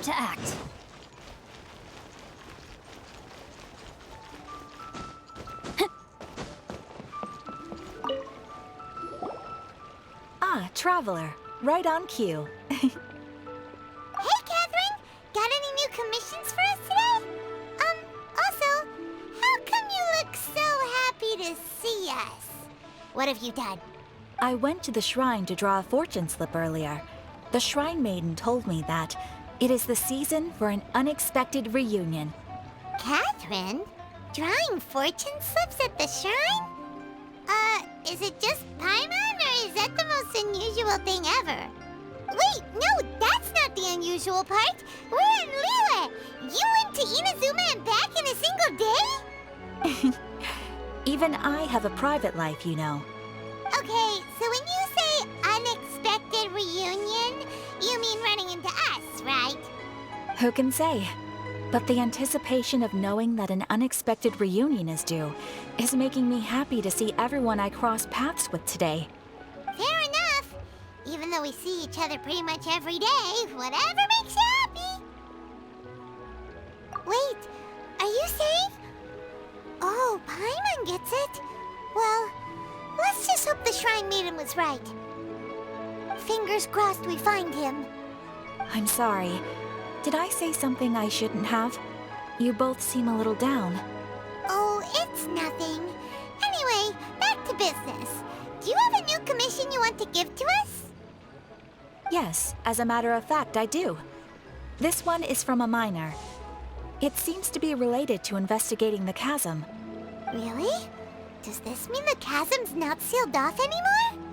to act. Ah, traveler. Right on cue. Hey, Catherine! Got any new commissions for us today? Also, how come you look so happy to see us? What have you done? I went to the shrine to draw a fortune slip earlier. The shrine maiden told me that it is the season for an unexpected reunion. Catherine? Drawing fortune slips at the shrine? Is it just Paimon, or is that the most unusual thing ever? Wait, no, that's not the unusual part. We're in Liyue. You went to Inazuma and back in a single day? Even I have a private life, you know. Okay, so when you say unexpected reunion, you mean running into us, right? Who can say? But the anticipation of knowing that an unexpected reunion is due is making me happy to see everyone I cross paths with today. Fair enough. Even though we see each other pretty much every day, whatever makes you happy. Wait, are you saying? Oh, Paimon gets it. Well, let's just hope the Shrine Maiden was right. Fingers crossed we find him. I'm sorry. Did I say something I shouldn't have? You both seem a little down. Oh, it's nothing. Anyway, back to business. Do you have a new commission you want to give to us? Yes, as a matter of fact, I do. This one is from a miner. It seems to be related to investigating the chasm. Really? Does this mean the chasm's not sealed off anymore?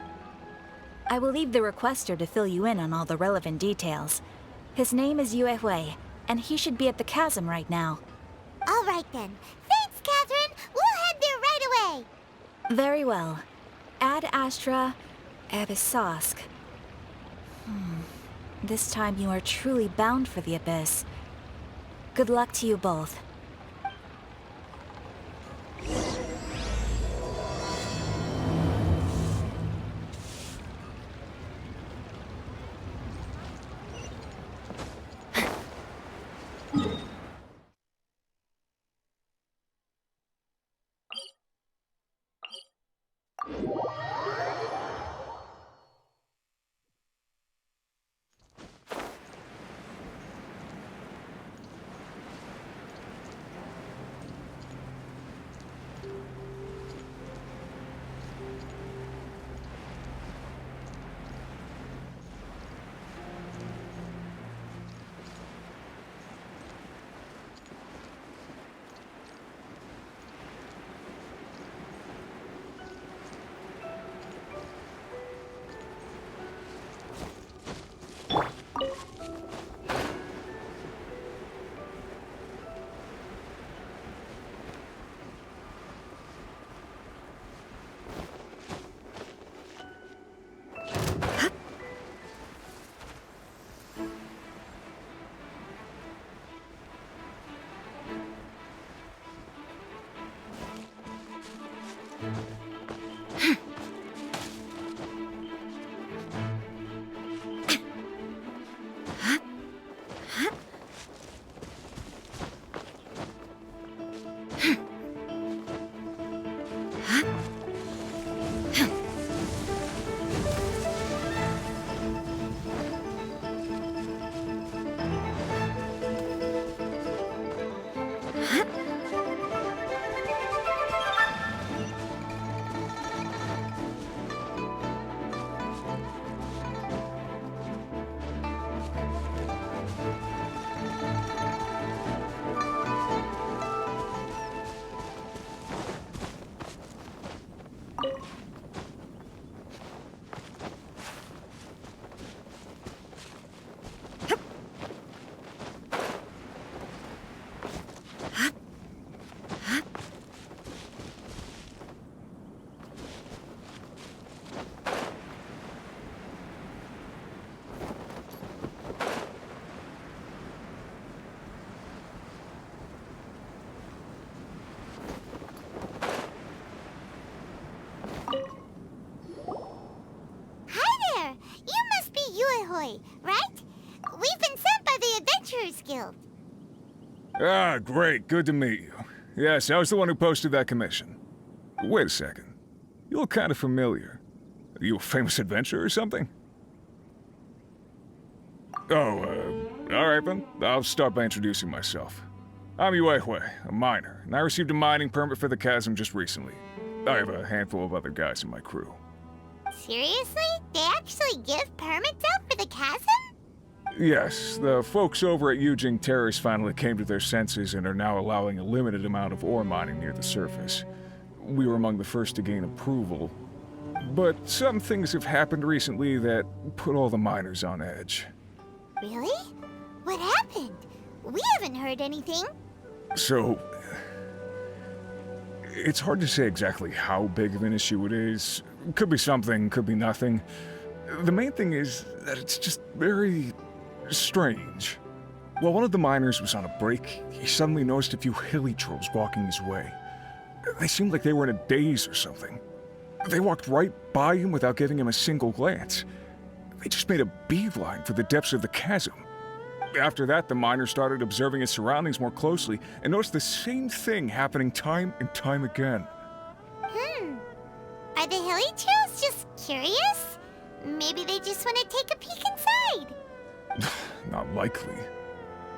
I will leave the requester to fill you in on all the relevant details. His name is Yue Hui, and he should be at the chasm right now. All right then. Thanks, Catherine. We'll head there right away. Very well. Ad Astra Abyssosk. This time you are truly bound for the abyss. Good luck to you both. Right? We've been sent by the adventurers Sorcerer's Guild. Ah, great. Good to meet you. Yes, I was the one who posted that commission. Wait a second. You look kind of familiar. Are you a famous adventurer or something? Oh, alright then. I'll start by introducing myself. I'm Yue, a miner, and I received a mining permit for the chasm just recently. I have a handful of other guys in my crew. Seriously? They actually give permits out for the chasm? Yes, the folks over at Yujing Terrace finally came to their senses and are now allowing a limited amount of ore mining near the surface. We were among the first to gain approval, but some things have happened recently that put all the miners on edge. Really? What happened? We haven't heard anything. So, it's hard to say exactly how big of an issue it is. Could be something, could be nothing. The main thing is that it's just very strange. While one of the miners was on a break, he suddenly noticed a few hilly trolls walking his way. They seemed like they were in a daze or something. They walked right by him without giving him a single glance. They just made a beeline for the depths of the chasm. After that, the miner started observing his surroundings more closely and noticed the same thing happening time and time again. Are the hilly trolls just curious? Maybe they just want to take a peek inside. Not likely.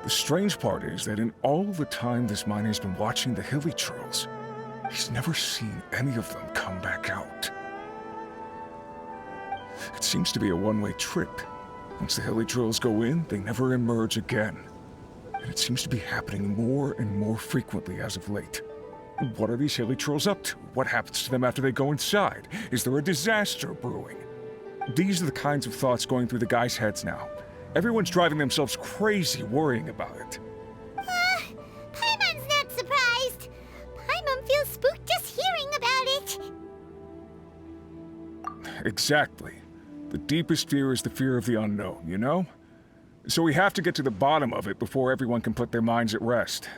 The strange part is that in all the time this miner's been watching the hilly trolls, he's never seen any of them come back out. It seems to be a one-way trip. Once the hilly trolls go in, they never emerge again. And it seems to be happening more and more frequently as of late. What are these hilly trolls up to? What happens to them after they go inside? Is there a disaster brewing? These are the kinds of thoughts going through the guys' heads now. Everyone's driving themselves crazy worrying about it. Paimon's not surprised. Paimon feels spooked just hearing about it. Exactly. The deepest fear is the fear of the unknown, you know? So we have to get to the bottom of it before everyone can put their minds at rest.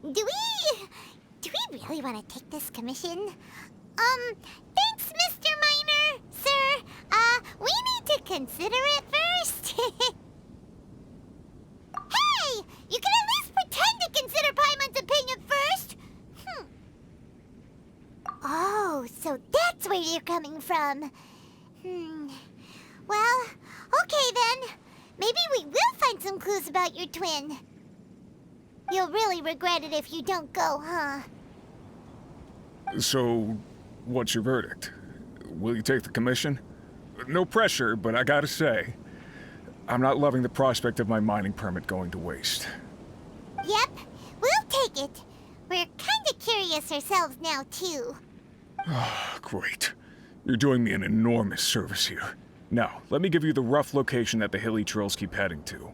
Do we really want to take this commission? Thanks, Mr. Miner, sir. We need to consider it first. Hey! You can at least pretend to consider Paimon's opinion first! Oh, so that's where you're coming from. Well, okay then. Maybe we will find some clues about your twin. You'll really regret it if you don't go, huh? So, what's your verdict? Will you take the commission? No pressure, but I gotta say, I'm not loving the prospect of my mining permit going to waste. Yep, we'll take it. We're kinda curious ourselves now, too. Great. You're doing me an enormous service here. Now, let me give you the rough location that the hilly trolls keep heading to.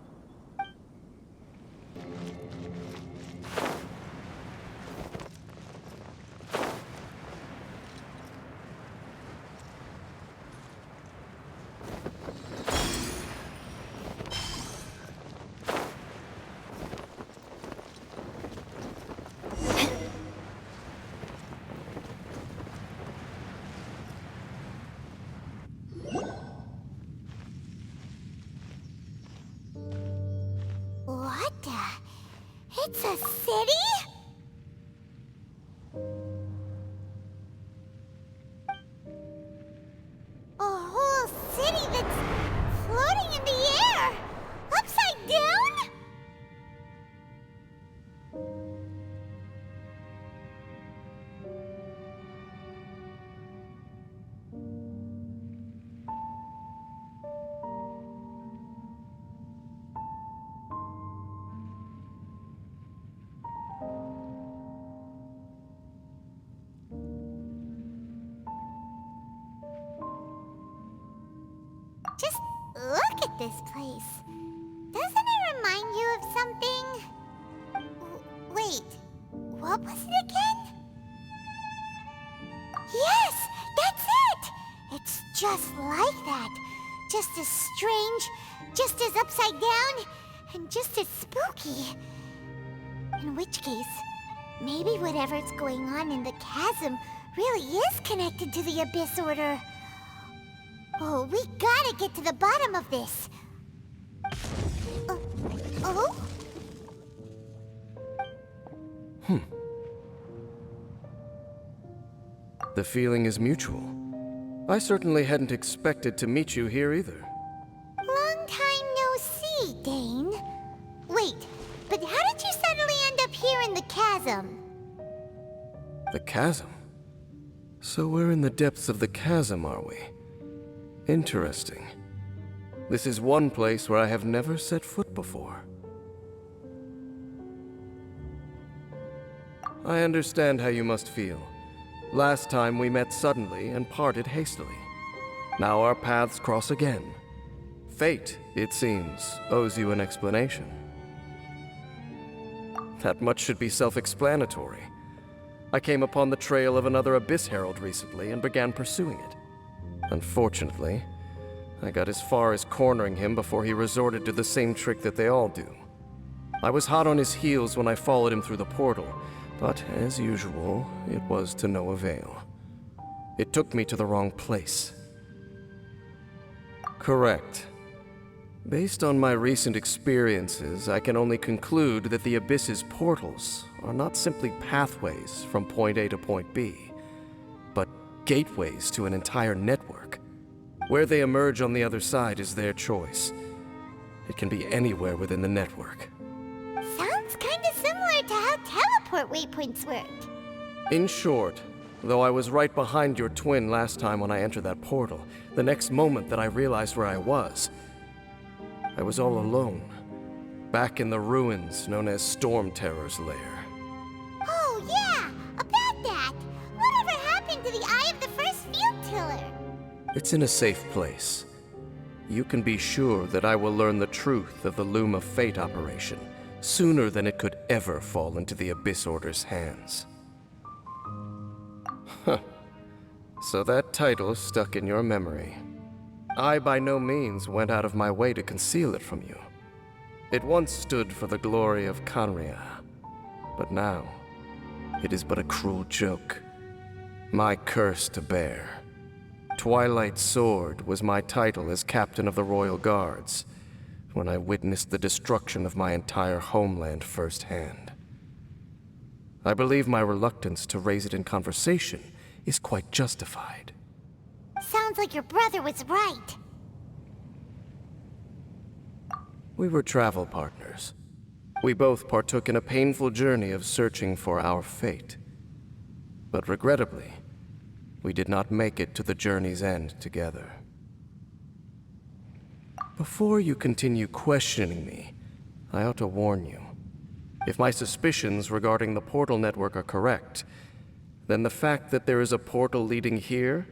What the? It's a city? A whole city that's floating in the air? Upside down? Just look at this place. Doesn't it remind you of something? Wait, what was it again? Yes, that's it! It's just like that. Just as strange, just as upside down, and just as spooky. In which case, maybe whatever's going on in the chasm really is connected to the Abyss Order. Oh, we gotta get to the bottom of this. Oh? The feeling is mutual. I certainly hadn't expected to meet you here either. Long time no see, Dane. Wait, but how did you suddenly end up here in the chasm? The chasm? So we're in the depths of the chasm, are we? Interesting. This is one place where I have never set foot before. I understand how you must feel. Last time we met suddenly and parted hastily. Now our paths cross again. Fate, it seems, owes you an explanation. That much should be self-explanatory. I came upon the trail of another Abyss Herald recently and began pursuing it. Unfortunately, I got as far as cornering him before he resorted to the same trick that they all do. I was hot on his heels when I followed him through the portal, but as usual, it was to no avail. It took me to the wrong place. Correct. Based on my recent experiences, I can only conclude that the Abyss's portals are not simply pathways from point A to point B, but gateways to an entire network. Where they emerge on the other side is their choice. It can be anywhere within the network. Sounds kinda similar to how teleport waypoints work. In short, though I was right behind your twin last time when I entered that portal, the next moment that I realized where I was all alone, back in the ruins known as Storm Terror's lair. Oh yeah, about that. Whatever happened to the Eye of the First Field Tiller? It's in a safe place. You can be sure that I will learn the truth of the Loom of Fate operation sooner than it could ever fall into the Abyss Order's hands. Huh. So that title stuck in your memory. I by no means went out of my way to conceal it from you. It once stood for the glory of Khaenri'ah, but now it is but a cruel joke. My curse to bear. Twilight Sword was my title as captain of the Royal Guards when I witnessed the destruction of my entire homeland firsthand. I believe my reluctance to raise it in conversation is quite justified. Sounds like your brother was right. We were travel partners. We both partook in a painful journey of searching for our fate. But regrettably, we did not make it to the journey's end together. Before you continue questioning me, I ought to warn you. If my suspicions regarding the portal network are correct, then the fact that there is a portal leading here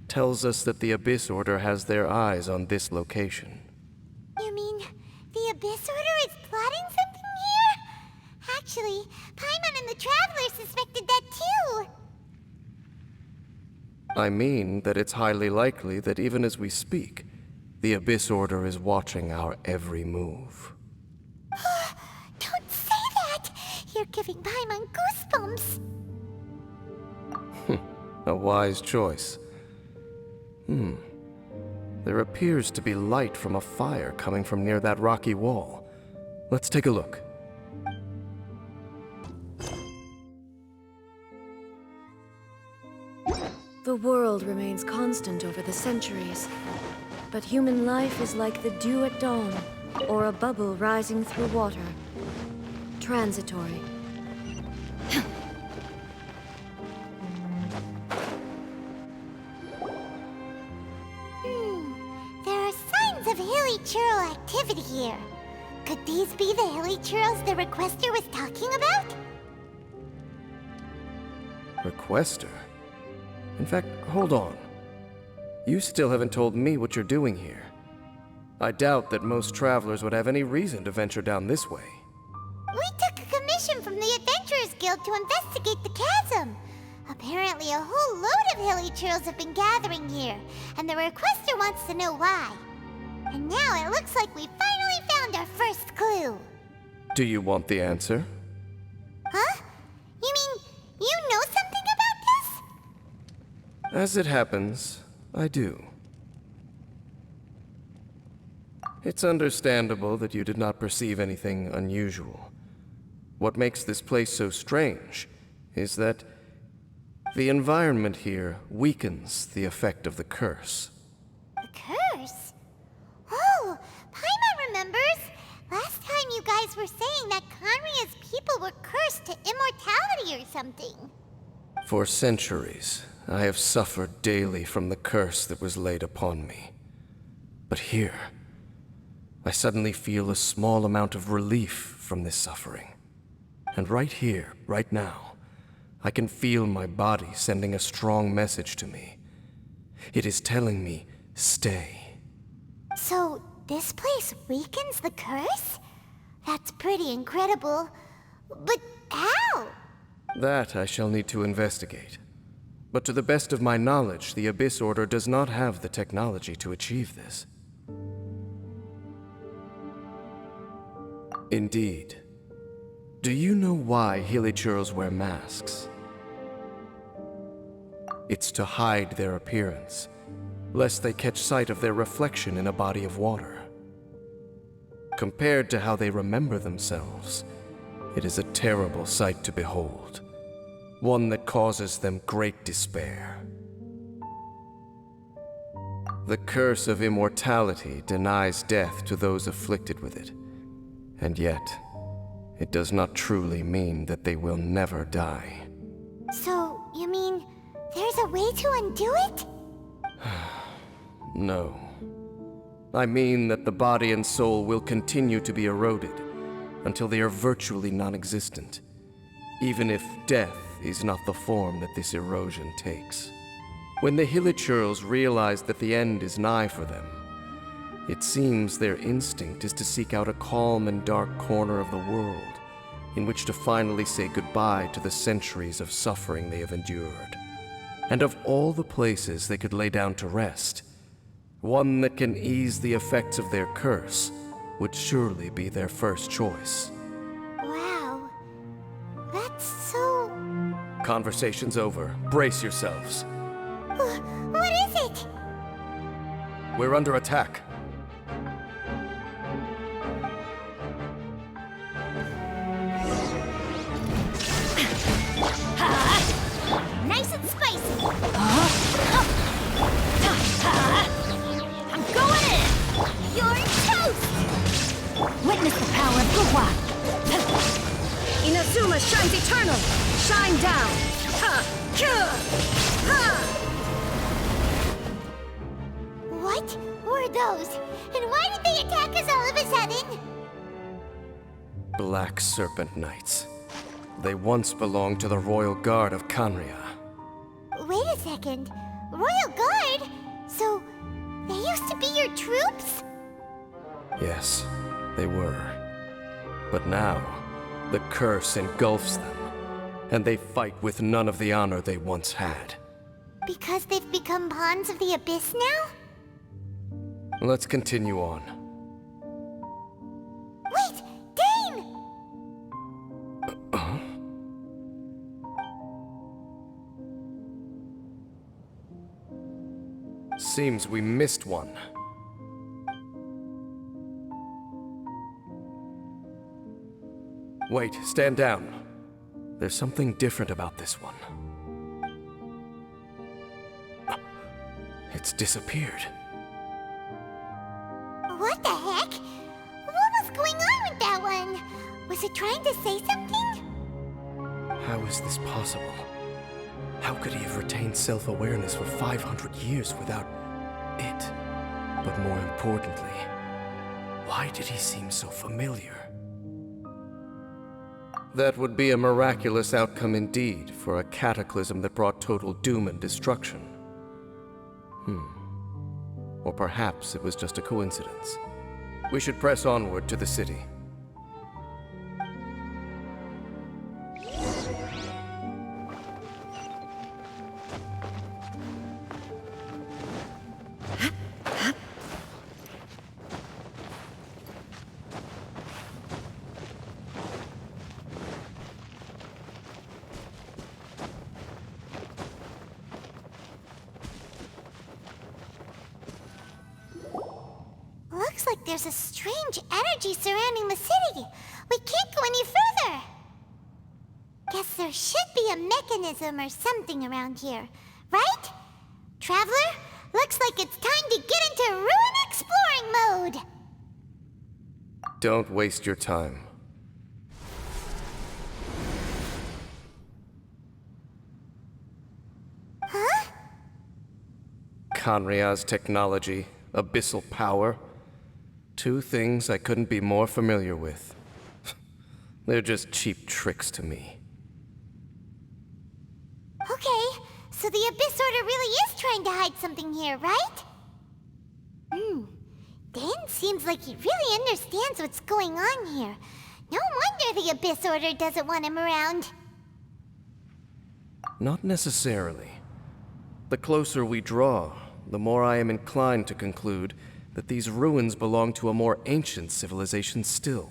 tells us that the Abyss Order has their eyes on this location. You mean the Abyss Order is plotting something here? Actually, Paimon and the Traveler suspected that too. I mean that it's highly likely that even as we speak, the Abyss Order is watching our every move. Don't say that! You're giving Paimon goosebumps. A wise choice. There appears to be light from a fire coming from near that rocky wall. Let's take a look. The world remains constant over the centuries, but human life is like the dew at dawn, or a bubble rising through water. Transitory. There are signs of hilly churl activity here. Could these be the hilly churls the requester was talking about? Requester? In fact, hold on. You still haven't told me what you're doing here. I doubt that most travelers would have any reason to venture down this way. We took a commission from the Adventurers Guild to investigate the chasm. Apparently a whole load of hilly churls have been gathering here, and the requester wants to know why. And now it looks like we finally found our first clue. Do you want the answer? Huh? You mean you know something about this? As it happens, I do. It's understandable that you did not perceive anything unusual. What makes this place so strange is that the environment here weakens the effect of the curse. The curse? Oh, Paimon remembers! Last time you guys were saying that Conria's people were cursed to immortality or something. For centuries, I have suffered daily from the curse that was laid upon me. But here, I suddenly feel a small amount of relief from this suffering. And right here, right now, I can feel my body sending a strong message to me. It is telling me, stay. So, this place weakens the curse? That's pretty incredible. But how? That I shall need to investigate. But to the best of my knowledge, the Abyss Order does not have the technology to achieve this. Indeed. Do you know why Hilichurls wear masks? It's to hide their appearance, lest they catch sight of their reflection in a body of water. Compared to how they remember themselves, it is a terrible sight to behold, one that causes them great despair. The curse of immortality denies death to those afflicted with it, and yet, it does not truly mean that they will never die. So, you mean, there's a way to undo it? No. I mean that the body and soul will continue to be eroded until they are virtually non-existent, even if death is not the form that this erosion takes. When the Hilichurls realize that the end is nigh for them, it seems their instinct is to seek out a calm and dark corner of the world in which to finally say goodbye to the centuries of suffering they have endured. And of all the places they could lay down to rest, one that can ease the effects of their curse would surely be their first choice. Wow. That's so... Conversation's over. Brace yourselves. What is it? We're under attack. Nice and spicy. I'm going in! You're toast! Witness the power of Gugwa! Inazuma shines eternal! Shine down! Ha! Kya! Ha! What were those? And why did they attack us all of a sudden? Black Serpent Knights. They once belonged to the Royal Guard of Conria. Wait a second. Royal Guard? So, they used to be your troops? Yes, they were. But now, the curse engulfs them, and they fight with none of the honor they once had. Because they've become pawns of the Abyss now? Let's continue on. Wait! Dane! Seems we missed one. Wait, stand down. There's something different about this one. It's disappeared. What the heck? What was going on with that one? Was it trying to say something? How is this possible? How could he have retained self-awareness for 500 years without it? But more importantly, why did he seem so familiar? That would be a miraculous outcome indeed for a cataclysm that brought total doom and destruction. Or perhaps it was just a coincidence. We should press onward to the city. Looks like like there's a strange energy surrounding the city. We can't go any further. Guess there should be a mechanism or something around here, right? Traveler, looks like it's time to get into ruin exploring mode. Don't waste your time. Huh? Conria's technology, abyssal power. Two things I couldn't be more familiar with. They're just cheap tricks to me. Okay, so the Abyss Order really is trying to hide something here, right? Dan seems like he really understands what's going on here. No wonder the Abyss Order doesn't want him around. Not necessarily. The closer we draw, the more I am inclined to conclude that these ruins belong to a more ancient civilization still.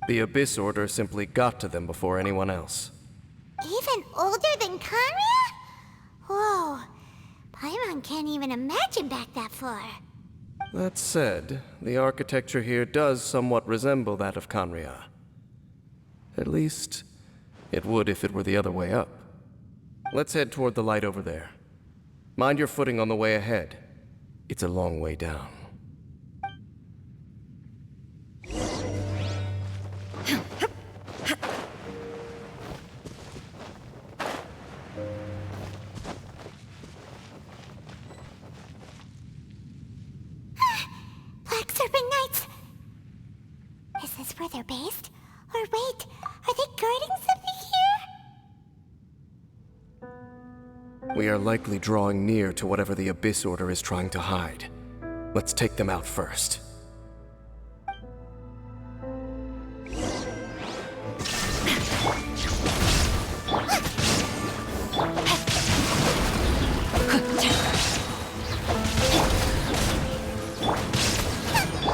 The Abyss Order simply got to them before anyone else. Even older than Conria? Whoa, Paimon can't even imagine back that far. That said, the architecture here does somewhat resemble that of Conria. At least, it would if it were the other way up. Let's head toward the light over there. Mind your footing on the way ahead. It's a long way down. Black Serpent Knights! Is this where they're based? Or wait, are they guarding something here? We are likely drawing near to whatever the Abyss Order is trying to hide. Let's take them out first.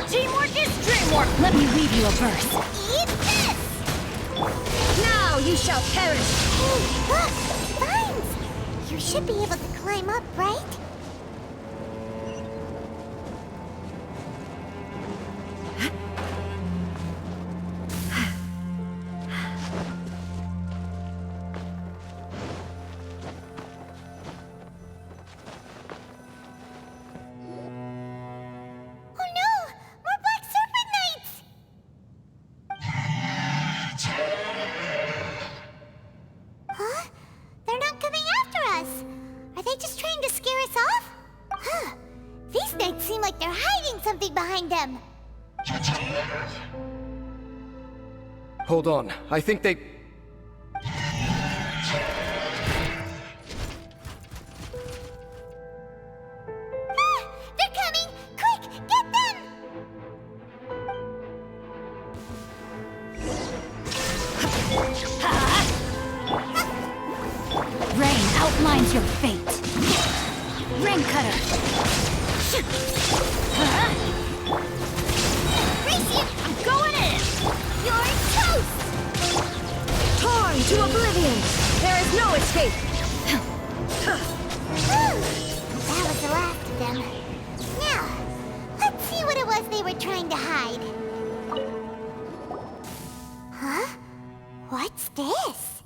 Teamwork is dreamwork! Let me read you a verse. Eat this! Now you shall perish! Hey, look! Vines! You should be able to climb up, right? Oh no! More Black Serpent Knights! Huh? They're not coming after us! Are they just trying to scare us off? Huh. These knights seem like they're hiding something behind them. Hold on, I think they... Ah! They're coming! Quick! Get them! Rain outlines your fate. Rain cutter. Racing! I'm going in! You're toast! Torn to oblivion! There is no escape! Whew. That was the last of them. Now, let's see what it was they were trying to hide. Huh? What's this?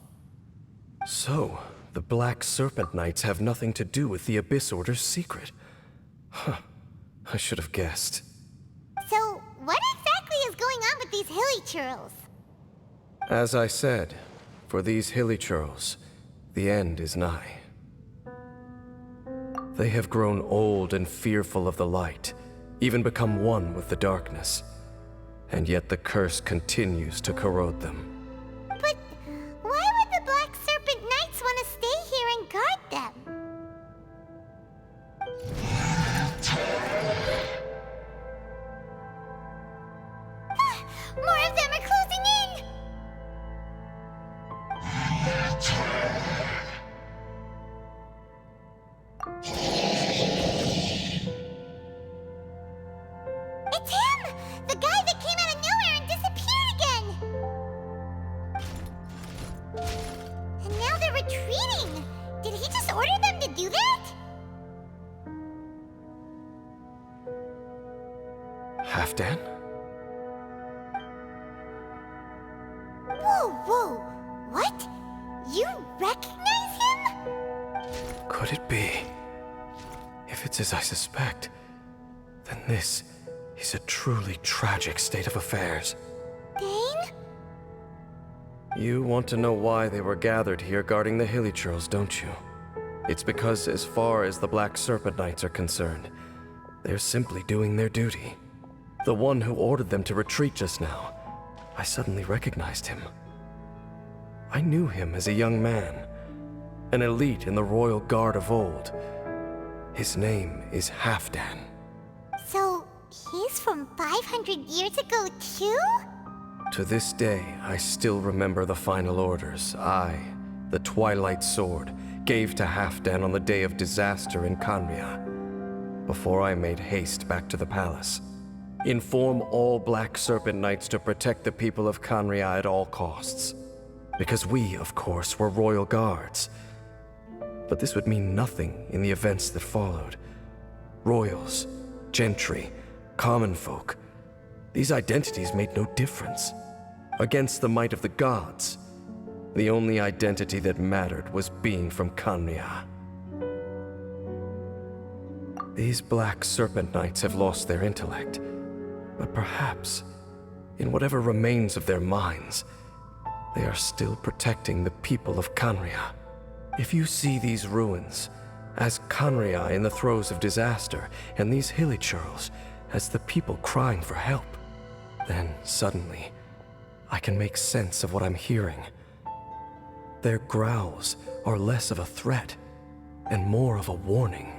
So, the Black Serpent Knights have nothing to do with the Abyss Order's secret. Huh. I should have guessed. So, what exactly is going on with these hilly churls? As I said, for these hilly churls, the end is nigh. They have grown old and fearful of the light, even become one with the darkness. And yet the curse continues to corrode them. But why would the Black Serpent Knights want to stay here and guard them? Ah, more of them are closing in! It's him! The guy that came out of nowhere and disappeared again! And now they're retreating! Did he just order them to do that? Halfdan? Whoa, whoa, what? You recognize him? Could it be? If it's as I suspect, then this is a truly tragic state of affairs. Dane? You want to know why they were gathered here guarding the Hilichurls, don't you? It's because as far as the Black Serpent Knights are concerned, they're simply doing their duty. The one who ordered them to retreat just now, I suddenly recognized him. I knew him as a young man, an elite in the royal guard of old. His name is Halfdan. So, he's from 500 years ago too? To this day, I still remember the final orders I, the Twilight Sword, gave to Halfdan on the day of disaster in Khaenri'ah, before I made haste back to the palace. Inform all Black Serpent Knights to protect the people of Khaenri'ah at all costs. Because we, of course, were royal guards. But this would mean nothing in the events that followed. Royals, gentry, common folk, these identities made no difference. Against the might of the gods, the only identity that mattered was being from Khaenri'ah. These Black Serpent Knights have lost their intellect, but perhaps, in whatever remains of their minds, they are still protecting the people of Khaenri'ah. If you see these ruins as Khaenri'ah in the throes of disaster, and these Hilichurls as the people crying for help, then suddenly I can make sense of what I'm hearing. Their growls are less of a threat and more of a warning.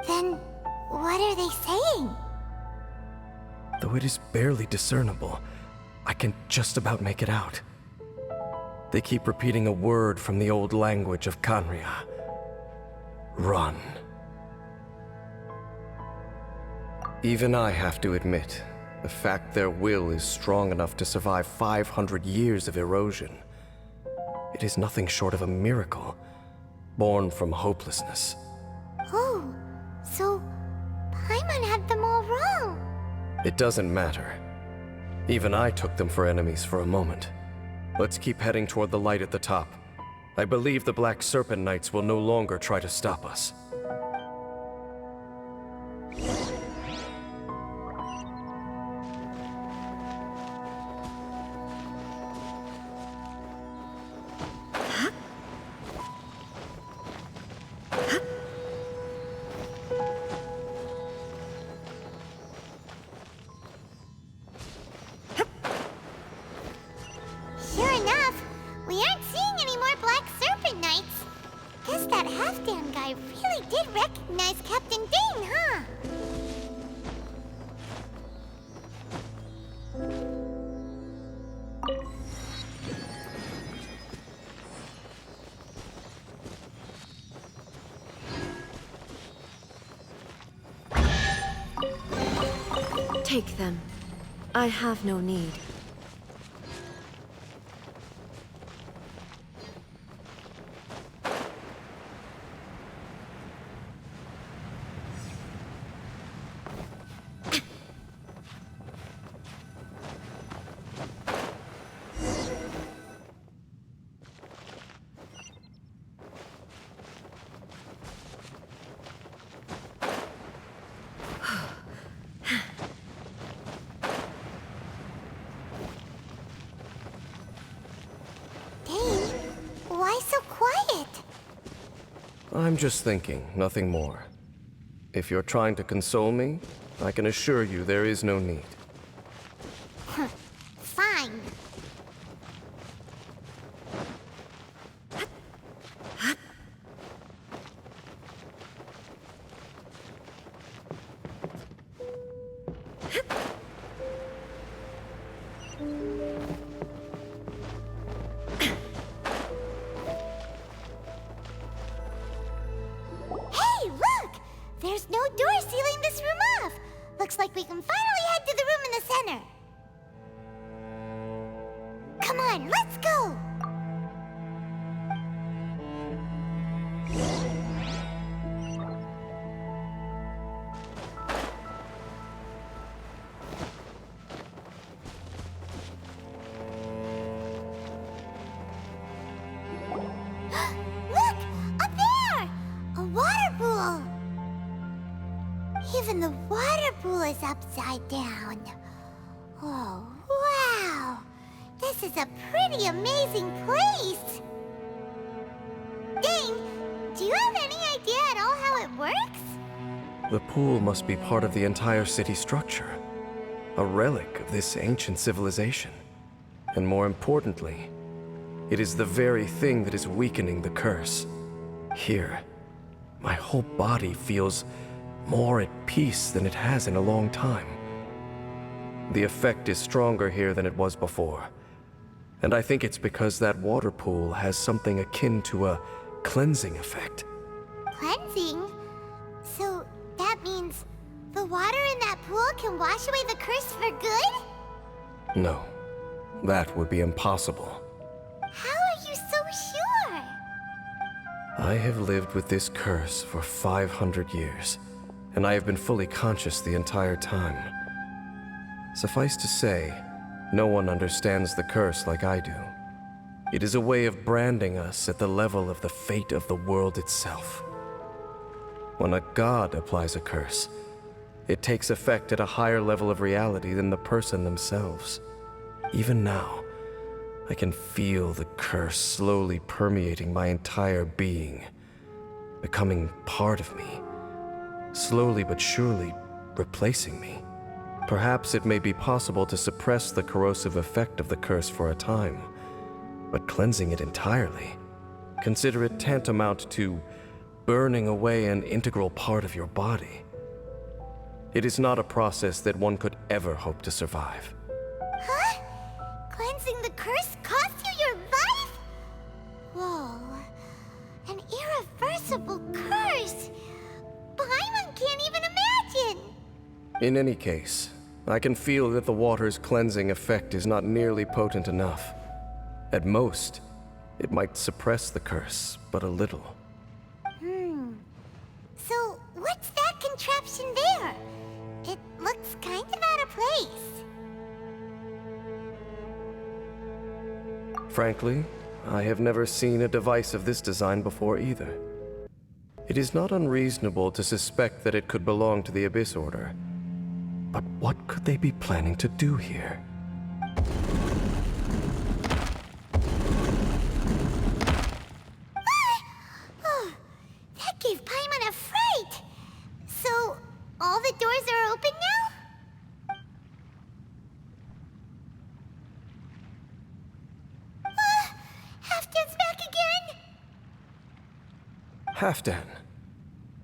Then, what are they saying? Though it is barely discernible, I can just about make it out. They keep repeating a word from the old language of Khaenri'ah. Run. Even I have to admit, the fact their will is strong enough to survive 500 years of erosion, it is nothing short of a miracle, born from hopelessness. Oh, so Paimon had them all wrong. It doesn't matter. Even I took them for enemies for a moment. Let's keep heading toward the light at the top. I believe the Black Serpent Knights will no longer try to stop us. Sure enough, we aren't seeing any more Black Serpent Knights. Guess that Halfdan guy really did recognize Captain Dane, huh? Take them. I have no need. Dane, why so quiet? I'm just thinking, nothing more. If you're trying to console me, I can assure you there is no need. Fine. Hey, look! There's no door sealing this room off. Looks like we can finally head to the room in the center. Come on, let's go! cool. Even the water pool is upside down. Oh, wow. This is a pretty amazing place. Dang, do you have any idea at all how it works? The pool must be part of the entire city structure. A relic of this ancient civilization. And more importantly, it is the very thing that is weakening the curse. Here, my whole body feels more at peace than it has in a long time. The effect is stronger here than it was before. And I think it's because that water pool has something akin to a cleansing effect. Cleansing? So that means the water in that pool can wash away the curse for good? No, that would be impossible. How are you so sure? I have lived with this curse for 500 years, and I have been fully conscious the entire time. Suffice to say, no one understands the curse like I do. It is a way of branding us at the level of the fate of the world itself. When a god applies a curse, it takes effect at a higher level of reality than the person themselves. Even now, I can feel the curse slowly permeating my entire being, becoming part of me, slowly but surely replacing me. Perhaps it may be possible to suppress the corrosive effect of the curse for a time, but cleansing it entirely, consider it tantamount to burning away an integral part of your body. It is not a process that one could ever hope to survive. Huh? Cleansing the curse cost you your life? Whoa. An irreversible curse. Paimon can't even imagine. In any case, I can feel that the water's cleansing effect is not nearly potent enough. At most, it might suppress the curse, but a little. So, what's that contraption there? It looks kind of out of place. Frankly, I have never seen a device of this design before either. It is not unreasonable to suspect that it could belong to the Abyss Order. But what could they be planning to do here? Oh, that gave Paimon a fright. So, all the doors are open now? Halfdan's back again? Halfdan,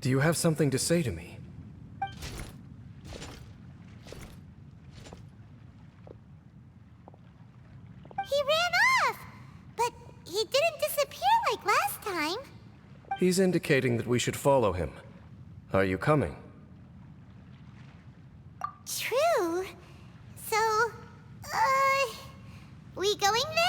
do you have something to say to me? He ran off, but he didn't disappear like last time. He's indicating that we should follow him. Are you coming? True. So, we going then?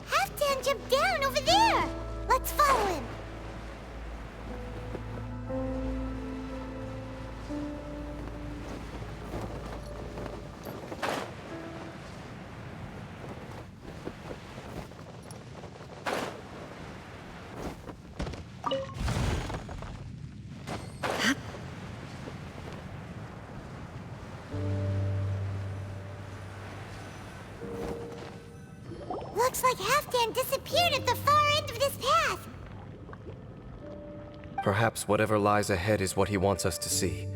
Halfdan jumped down over there. Let's follow him. Looks like Halfdan disappeared at the far end of this path. Perhaps whatever lies ahead is what he wants us to see.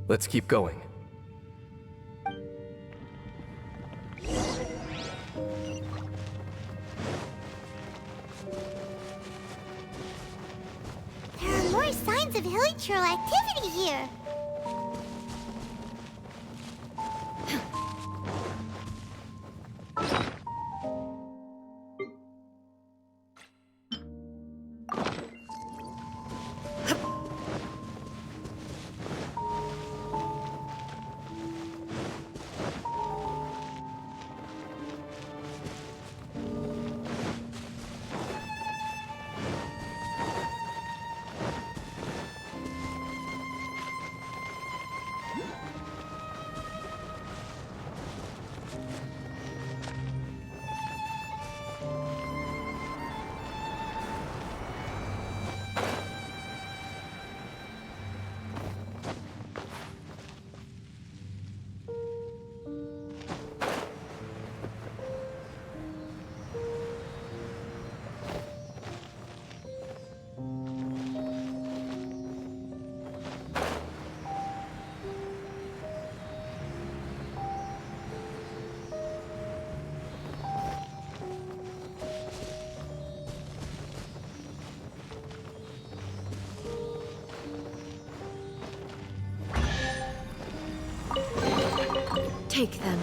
Let's keep going. There are more signs of hilichurl activity here. Take them.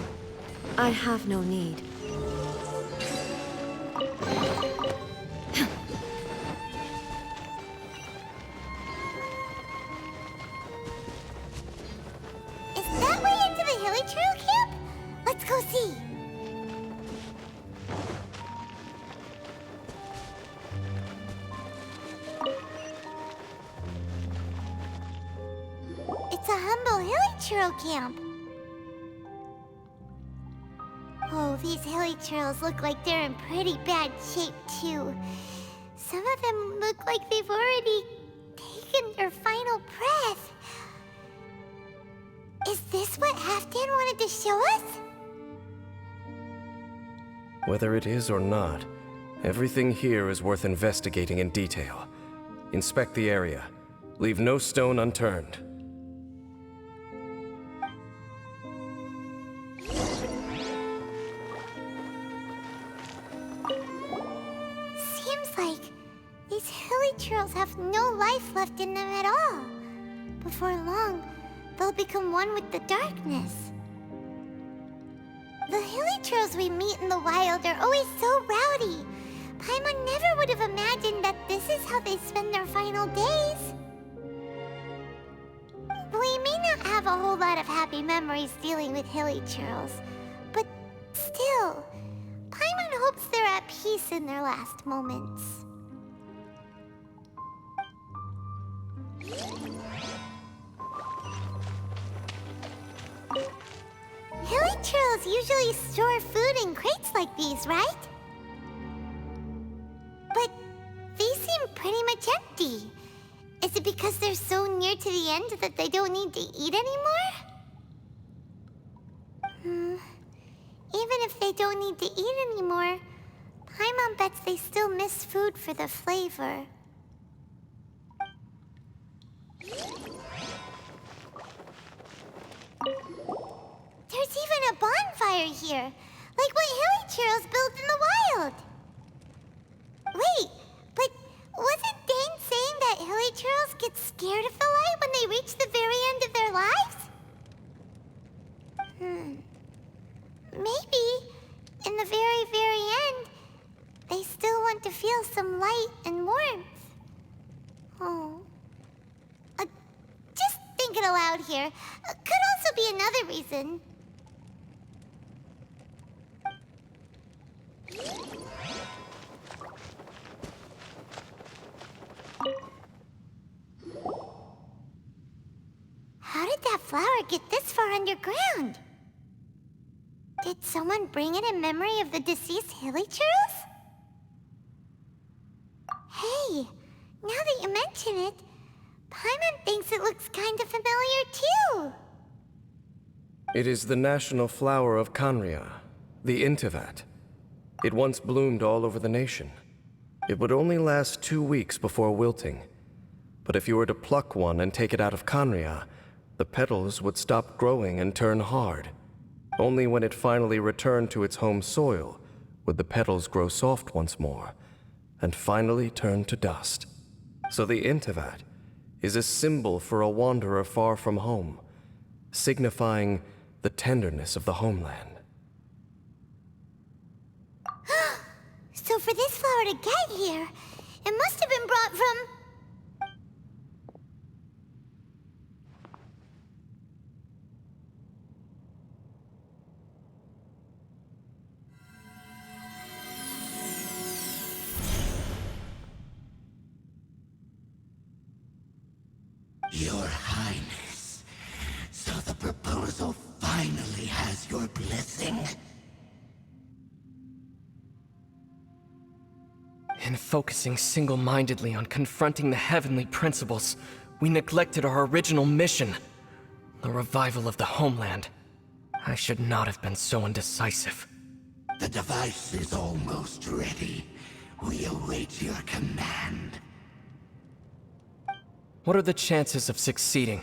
I have no need. Is that way into the Hilly Trail camp? Let's go see. It's a humble Hilly Trail camp. Oh, these hilly trails look like they're in pretty bad shape, too. Some of them look like they've already taken their final breath. Is this what Halfdan wanted to show us? Whether it is or not, everything here is worth investigating in detail. Inspect the area. Leave no stone unturned. Seems like these hilly trails have no life left in them at all. Before long, they'll become one with the darkness. The hilly trails we meet in the wild are always so rowdy. Paimon never would have imagined that this is how they spend their final days. We may not have a whole lot of happy memories dealing with hilly trails, but still, Paimon hopes they're at peace in their last moments. Hilly trails usually store food in crates like these, right? But these seem pretty much empty. Is it because they're so near to the end that they don't need to eat anymore? Even if they don't need to eat anymore, Paimon bets they still miss food for the flavor. There's even a bonfire here, like what hilly trails build in the wild. Wait, but wasn't Dane saying that hilly trails get scared of the light when they reach the very end of their lives? Maybe, in the very, very end, they still want to feel some light and warmth. Oh. Just thinking aloud here. Could also be another reason. How did that flower get this far underground? Did someone bring it in memory of the deceased hilly trails? Hey, now that you mention it, Paimon thinks it looks kind of familiar too. It is the national flower of Khaenri'ah, the Intivat. It once bloomed all over the nation. It would only last 2 weeks before wilting. But if you were to pluck one and take it out of Khaenri'ah, the petals would stop growing and turn hard. Only when it finally returned to its home soil would the petals grow soft once more, and finally turn to dust. So the Intivat is a symbol for a wanderer far from home, signifying the tenderness of the homeland. So for this flower to get here, it must have been brought from... Your Highness, so the proposal finally has your blessing? In focusing single-mindedly on confronting the heavenly principles, we neglected our original mission, the revival of the homeland. I should not have been so indecisive. The device is almost ready. We await your command. What are the chances of succeeding?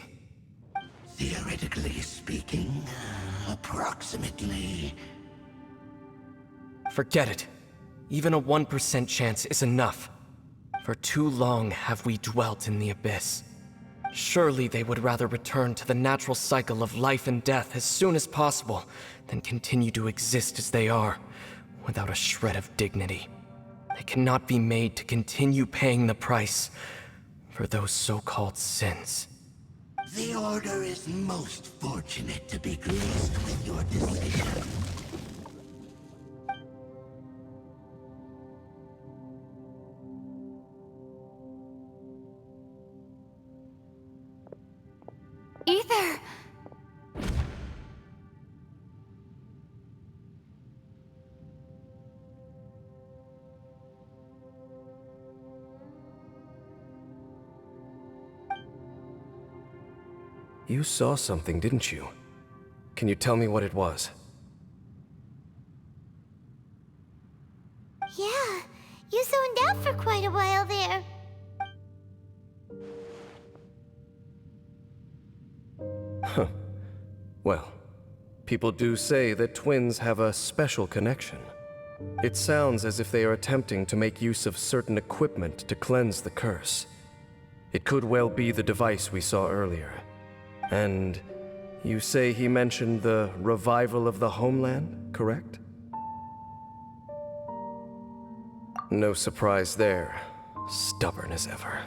Theoretically speaking, approximately. Forget it. Even a 1% chance is enough. For too long have we dwelt in the abyss. Surely they would rather return to the natural cycle of life and death as soon as possible than continue to exist as they are, without a shred of dignity. They cannot be made to continue paying the price for those so-called sins. The Order is most fortunate to be graced with your decision. Ether! You saw something, didn't you? Can you tell me what it was? Yeah, you zoned out for quite a while there. Huh. Well, people do say that twins have a special connection. It sounds as if they are attempting to make use of certain equipment to cleanse the curse. It could well be the device we saw earlier. And you say he mentioned the revival of the homeland, correct? No surprise there. Stubborn as ever.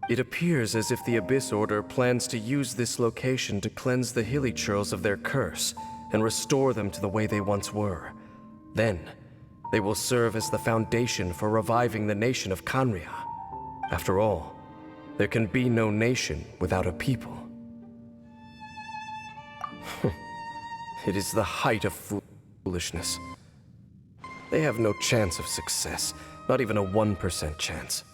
It appears as if the Abyss Order plans to use this location to cleanse the hilly churls of their curse and restore them to the way they once were. Then, they will serve as the foundation for reviving the nation of Khaenri'ah. After all, there can be no nation without a people. It is the height of foolishness. They have no chance of success, not even a 1% chance.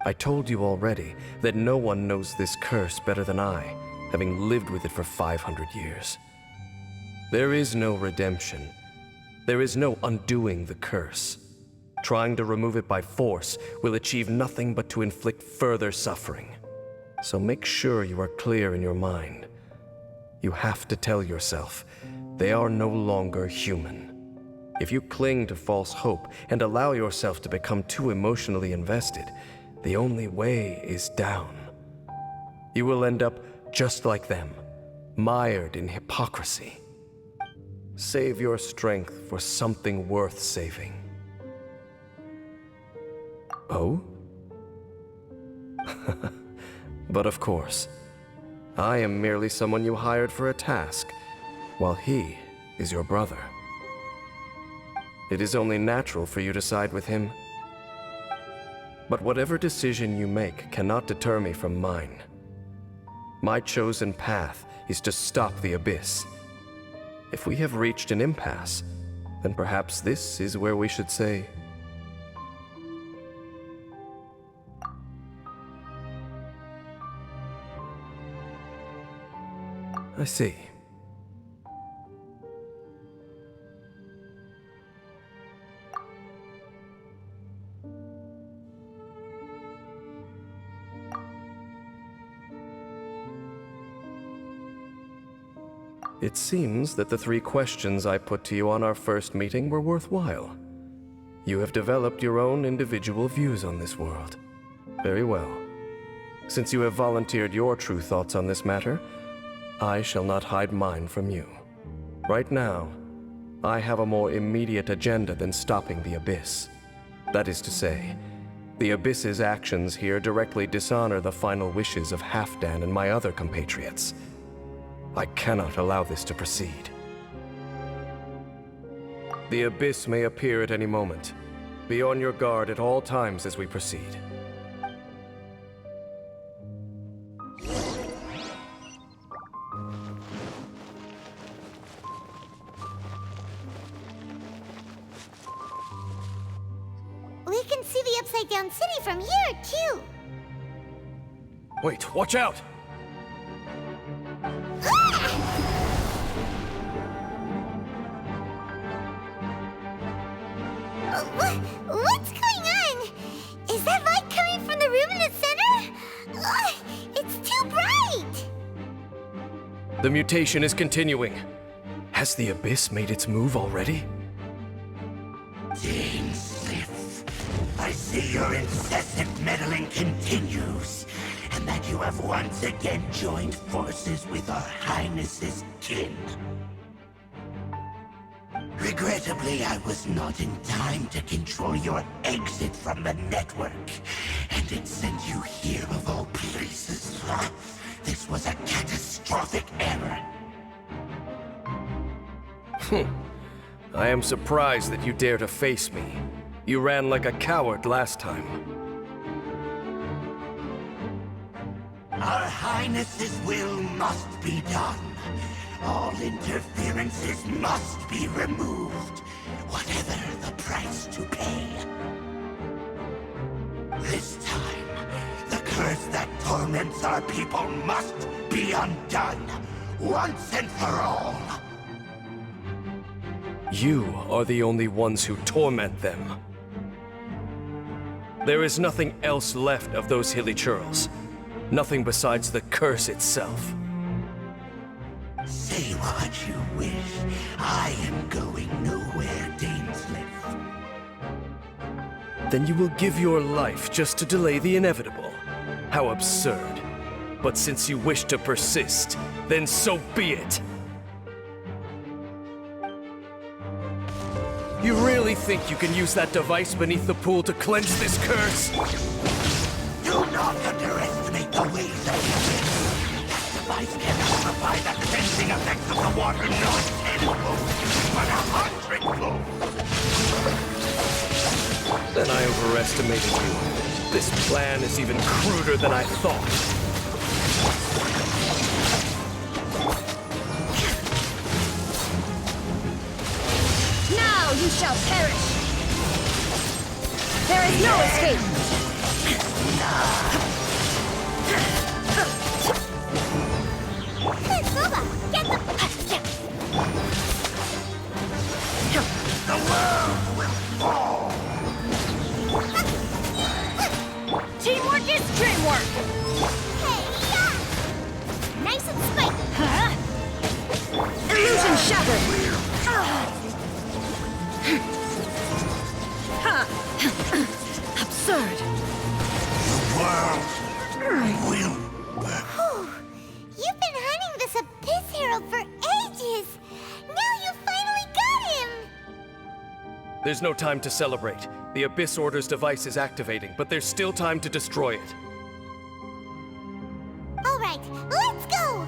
I told you already that no one knows this curse better than I, having lived with it for 500 years. There is no redemption. There is no undoing the curse. Trying to remove it by force will achieve nothing but to inflict further suffering. So make sure you are clear in your mind. You have to tell yourself, they are no longer human. If you cling to false hope and allow yourself to become too emotionally invested, the only way is down. You will end up just like them, mired in hypocrisy. Save your strength for something worth saving. Oh? But of course, I am merely someone you hired for a task, while he is your brother. It is only natural for you to side with him. But whatever decision you make cannot deter me from mine. My chosen path is to stop the Abyss. If we have reached an impasse, then perhaps this is where we should say... I see. It seems that the 3 questions I put to you on our first meeting were worthwhile. You have developed your own individual views on this world. Very well. Since you have volunteered your true thoughts on this matter, I shall not hide mine from you. Right now, I have a more immediate agenda than stopping the Abyss. That is to say, the Abyss's actions here directly dishonor the final wishes of Halfdan and my other compatriots. I cannot allow this to proceed. The Abyss may appear at any moment. Be on your guard at all times as we proceed. We can see the Upside Down City from here, too. Wait, watch out! What's going on? Is that light coming from the room in the center? It's too bright! The mutation is continuing. Has the Abyss made its move already? Dainsleif, I see your incessant meddling continues, and that you have once again joined forces with our Highness's kin. Regrettably, I was not in time to control your exit from the network, and it sent you here of all places. This was a catastrophic error. I am surprised that you dare to face me. You ran like a coward last time. Our Highness's will must be done. All interferences must be removed, whatever the price to pay. This time, the curse that torments our people must be undone, once and for all. You are the only ones who torment them. There is nothing else left of those hilly churls. Nothing besides the curse itself. Say what you wish. I am going nowhere, Dainsleif. Then you will give your life just to delay the inevitable. How absurd. But since you wish to persist, then so be it. You really think you can use that device beneath the pool to cleanse this curse? Do not underestimate the ways of the That device cannot provide the cleansing effects of the water not tenfold, but 100-fold. Then I overestimated you. This plan is even cruder than I thought. Now you shall perish! There is no escape! The world will fall! Teamwork is dreamwork! Hey, yeah! Nice and spiky! Illusion shattered! Absurd! The world will... Whew. You've been hunting this Abyss Herald for ages! Now you finally got him! There's no time to celebrate. The Abyss Order's device is activating, but there's still time to destroy it. Alright, let's go!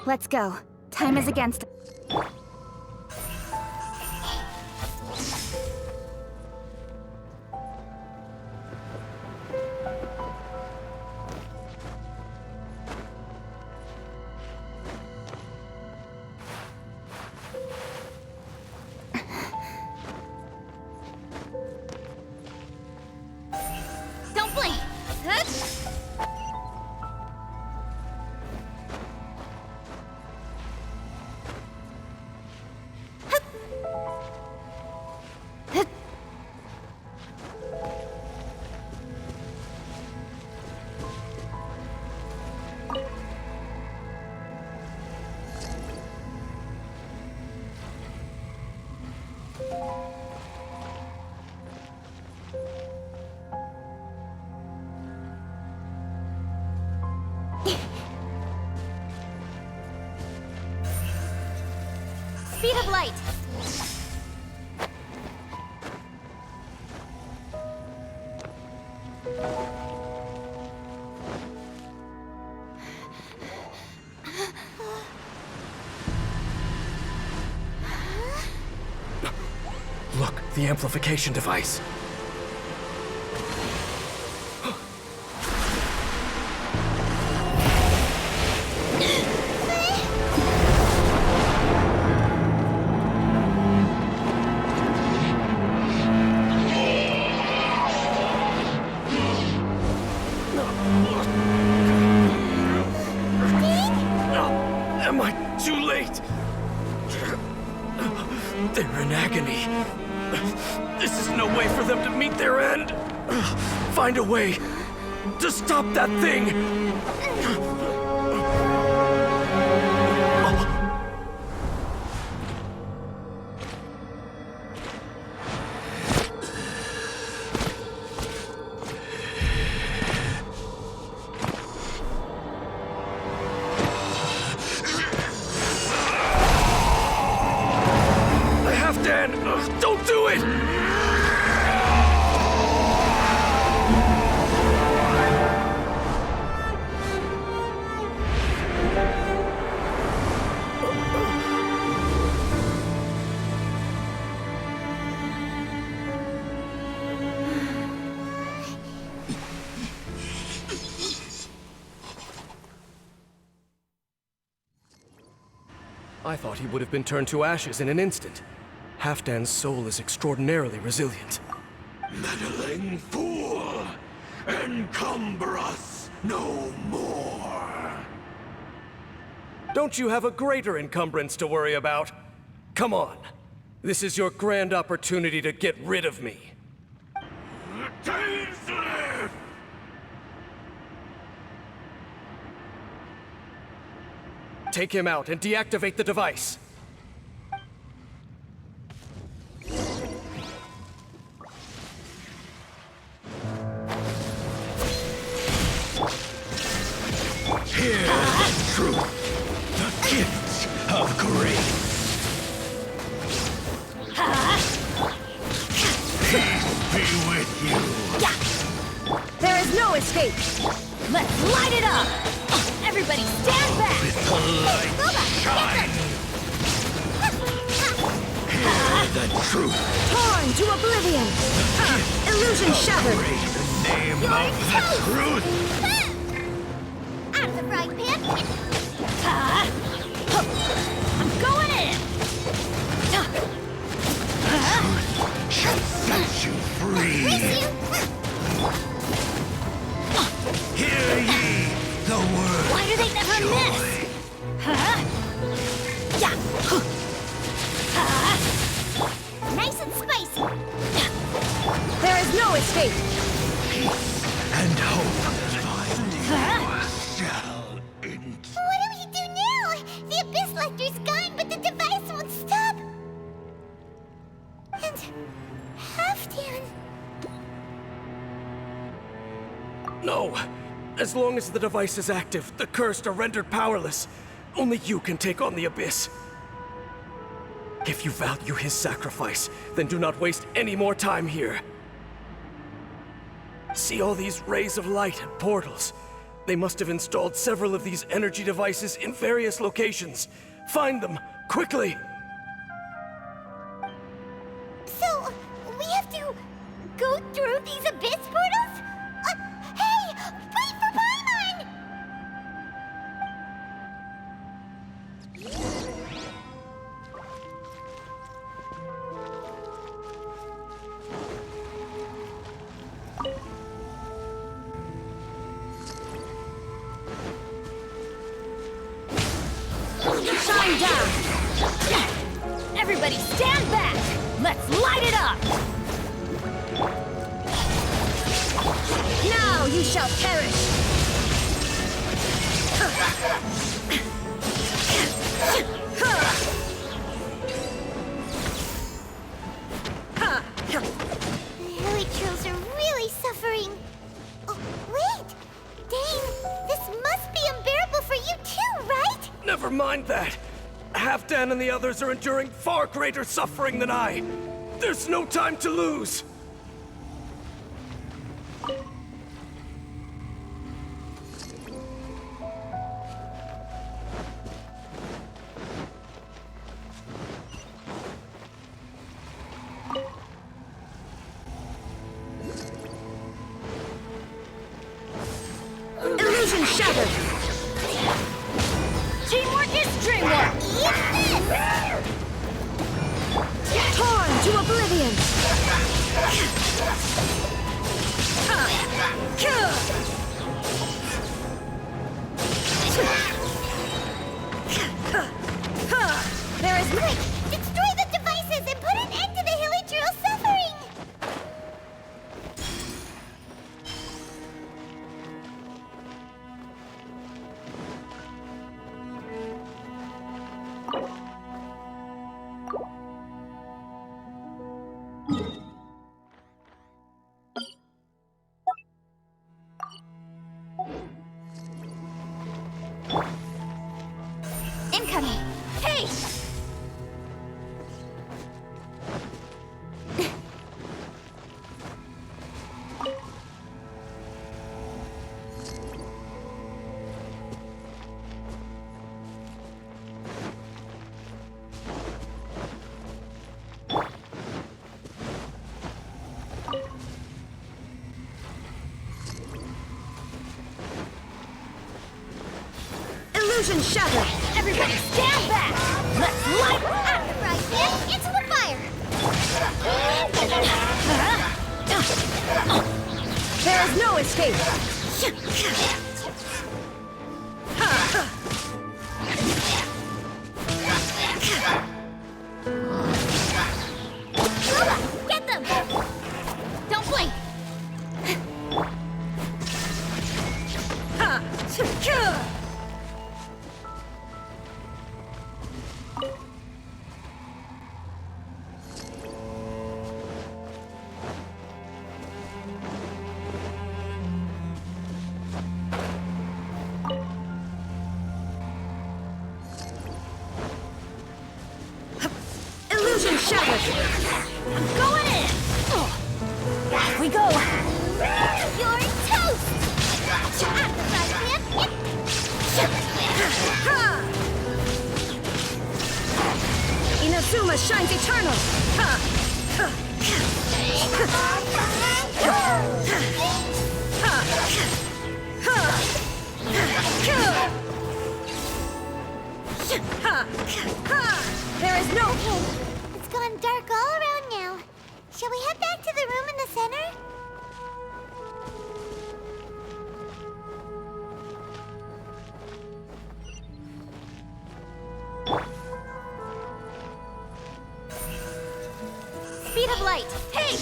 Let's go. Time is against... Don't blink! Huh? Speed of light! Look, the amplification device. Am I too late? They're in agony. This is no way for them to meet their end. Find a way to stop that thing. Don't do it! I thought he would have been turned to ashes in an instant. Halfdan's soul is extraordinarily resilient. Meddling fool! Encumber us no more! Don't you have a greater encumbrance to worry about? Come on. This is your grand opportunity to get rid of me. Tainsley! Take him out and deactivate the device. Hear the truth, the gift of grace. Peace be with you. There is no escape! Let's light it up! Everybody stand back! With the light shine. Hear the truth. Torn to oblivion! Illusion shattered! Praise the name of the truth. Out of the frying pan! I'm going in! Truth shall set you free. Hear ye the word. Why do they never joy. miss? Yeah! Nice and spicy! There is no escape! Peace and hope find you shall end. What do we do now? The Abyss Lecter's gone, but the device won't stop! And... Halfdan... No! As long as the device is active, the cursed are rendered powerless. Only you can take on the Abyss. If you value his sacrifice, then do not waste any more time here. See all these rays of light and portals? They must have installed several of these energy devices in various locations. Find them, quickly! So, we have to go through these abyss portals? Hey! Wait for Paimon! Shine down! Everybody stand back! Let's light it up! Now you shall perish! The helichurls are really suffering. Oh, wait! Dang, this must be unbearable for you too, right? Never mind that! Halfdan and the others are enduring far greater suffering than I! There's no time to lose! Illusion shattered! Teamwork is dreamwork! Torn to oblivion! There is quick! Destroy the devices and put an end to the helichurl suffering! Incoming! Hey! Illusion shattered! Everybody stand back! Let's light up! Right here, into the fire! There is no escape! Get them! Don't blink! Illusion shattered! I'm going in! Off we go! You're toast! At the right Inazuma shines eternal! There is no hope! It's gone dark all around now. Shall we head back to the room in the center? Speed of light! Hey!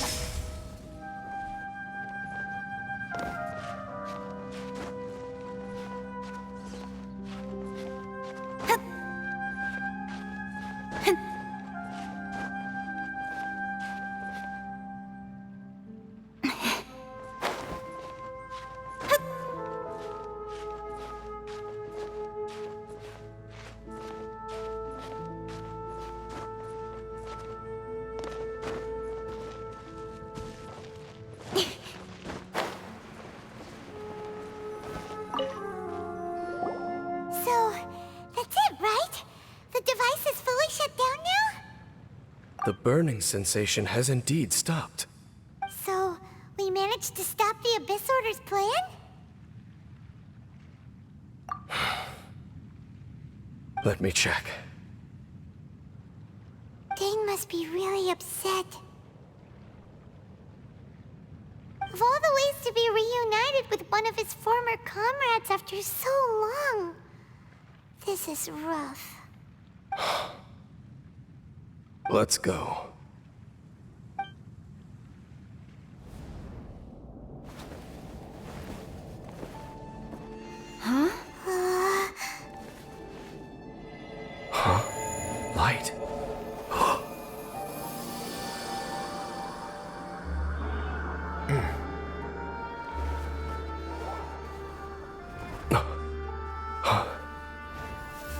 The burning sensation has indeed stopped. So, we managed to stop the Abyss Order's plan? Let me check. Dane must be really upset. Of all the ways to be reunited with one of his former comrades after so long, this is rough. Let's go. Huh? Huh? Light.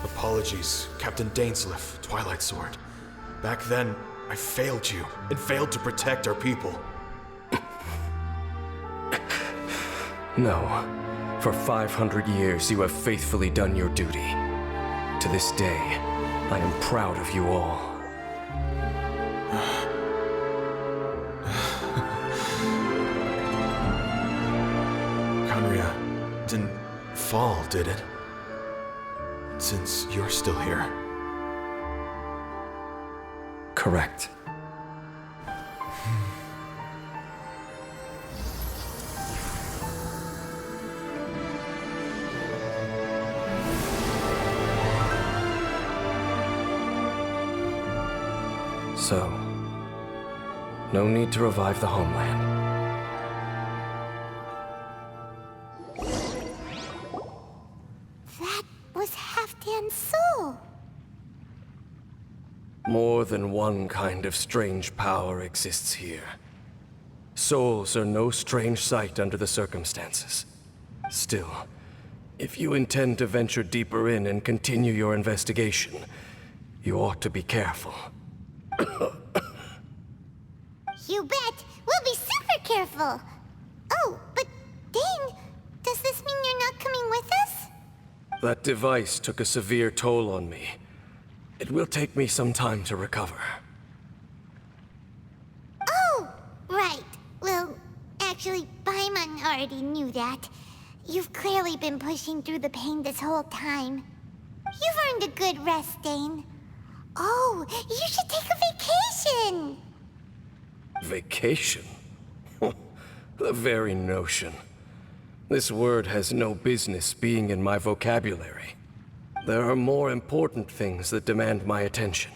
Apologies, Captain Dainsleif, Twilight Sword. Back then, I failed you, and failed to protect our people. No. For 500 years, you have faithfully done your duty. To this day, I am proud of you all. Conria didn't fall, did it? Since you're still here. Correct. So, no need to revive the homeland. That was Halfdan's soul. More than one kind of strange power exists here. Souls are no strange sight under the circumstances. Still, if you intend to venture deeper in and continue your investigation, you ought to be careful. You bet! We'll be super careful! Oh, but Dane, does this mean you're not coming with us? That device took a severe toll on me. It will take me some time to recover. Oh, right. Well, actually, Paimon already knew that. You've clearly been pushing through the pain this whole time. You've earned a good rest, Dane. Oh, you should take a vacation! Vacation? The very notion. This word has no business being in my vocabulary. There are more important things that demand my attention.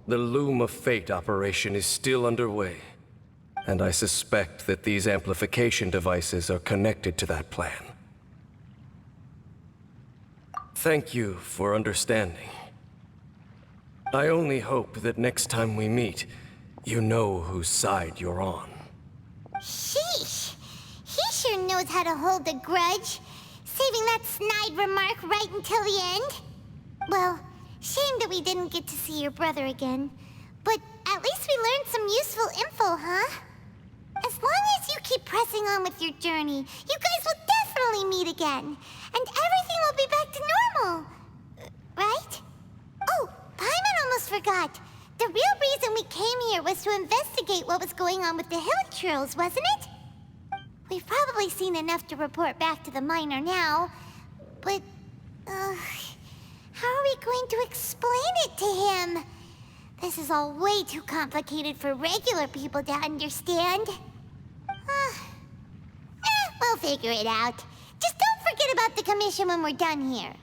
The Loom of Fate operation is still underway, and I suspect that these amplification devices are connected to that plan. Thank you for understanding. I only hope that next time we meet, you know whose side you're on. Sheesh! He sure knows how to hold a grudge, saving that snide remark right until the end. Well, shame that we didn't get to see your brother again, but at least we learned some useful info, huh? As long as you keep pressing on with your journey, you guys will definitely meet again, and everything will be back to normal. Right? Oh, Paimon almost forgot. The real reason we came here was to investigate what was going on with the Hilichurls, wasn't it? We've probably seen enough to report back to the miner now, but, how are we going to explain it to him? This is all way too complicated for regular people to understand. We'll figure it out. Just don't forget about the commission when we're done here.